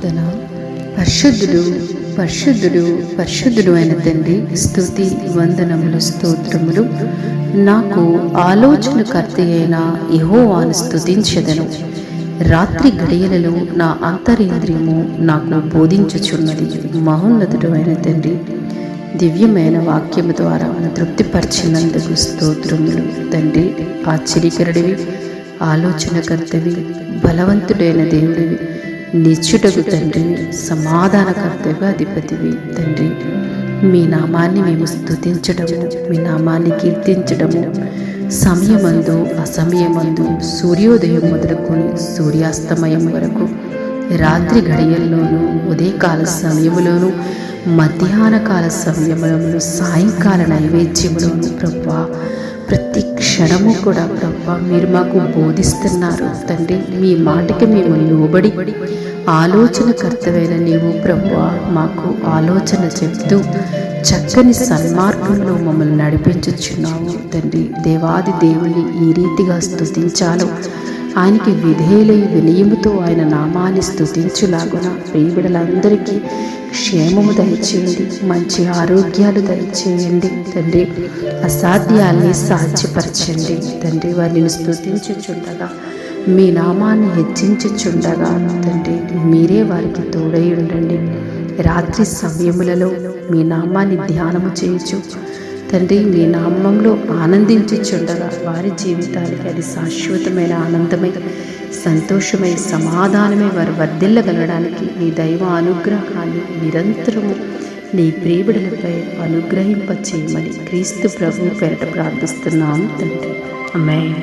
కీర్తన. పరిశుద్ధుడు పరిశుద్ధుడు పరిశుద్ధుడు అయిన తండ్రి, స్తుతి వందనములు స్తోత్రములు. నాకు ఆలోచనకర్త అయిన యెహోవాను స్తుతించెదను. రాత్రి గడియలలో నా అంతరింద్రియము నాకు బోధించుచున్నది. మహోన్నతుడు అయిన తండ్రి, దివ్యమైన వాక్యము ద్వారా తృప్తిపరిచినందుకు స్తోత్రములు. తండ్రి, ఆశ్చర్యకరుడివి, ఆలోచనకర్తవి, బలవంతుడైన దేవుడివి, నిత్యుడగు తండ్రివి, సమాధానకర్తవి, అధిపతివి. తండ్రి, మీ నామాన్ని మేము స్తుతించడము, మీ నామాన్ని కీర్తించడము సమయమందు అసమయమందు, సూర్యోదయం మొదలుకొని సూర్యాస్తమయం వరకు, రాత్రి గడియల్లోనూ, ఉదయకాల సమయములోను, మధ్యాహ్న కాల సమయములను, సాయంకాల నైవేద్యములోను ప్రభువా, ప్రతి క్షణము కూడా ప్రభువా మీరు మాకు బోధిస్తున్నారు. తండ్రి, మీ మాటకి మేము లోబడి ఆలోచనకర్తవైన నీవు ప్రభువా మాకు ఆలోచన చెప్తూ చక్కని సన్మార్గంలో మమ్మల్ని నడిపించుచున్నావు. తండ్రి, దేవాది దేవుని ఈ రీతిగా స్తుతించాలో, ఆయనకి విధేయులై వినయముతో ఆయన నామాన్ని స్తుతించులాగున ప్రియబిడలందరికీ క్షేమము దయచేయండి, మంచి ఆరోగ్యాలు దయచేయండి. తండ్రి, అసాధ్యాల్ని సాధ్యపరచండి. తండ్రి, వారిని స్తుతించుచుండగా, మీ నామాన్ని హెచ్చించుచుండగా తండ్రి మీరే వారికి తోడై ఉండండి. రాత్రి సమయములలో మీ నామాన్ని ధ్యానము చేయొచ్చు తండ్రి, మీ నామంలో ఆనందించుచుండగా వారి జీవితానికి అది శాశ్వతమైన ఆనందమై, సంతోషమై, సమాధానమై వారు వర్ధిల్లగలడానికి నీ దైవ అనుగ్రహాన్ని నిరంతరము నీ ప్రియబిడలపై అనుగ్రహింపచేయమని క్రీస్తు ప్రభువు పేరట ప్రార్థిస్తున్నాము తండ్రి. ఆమేన్.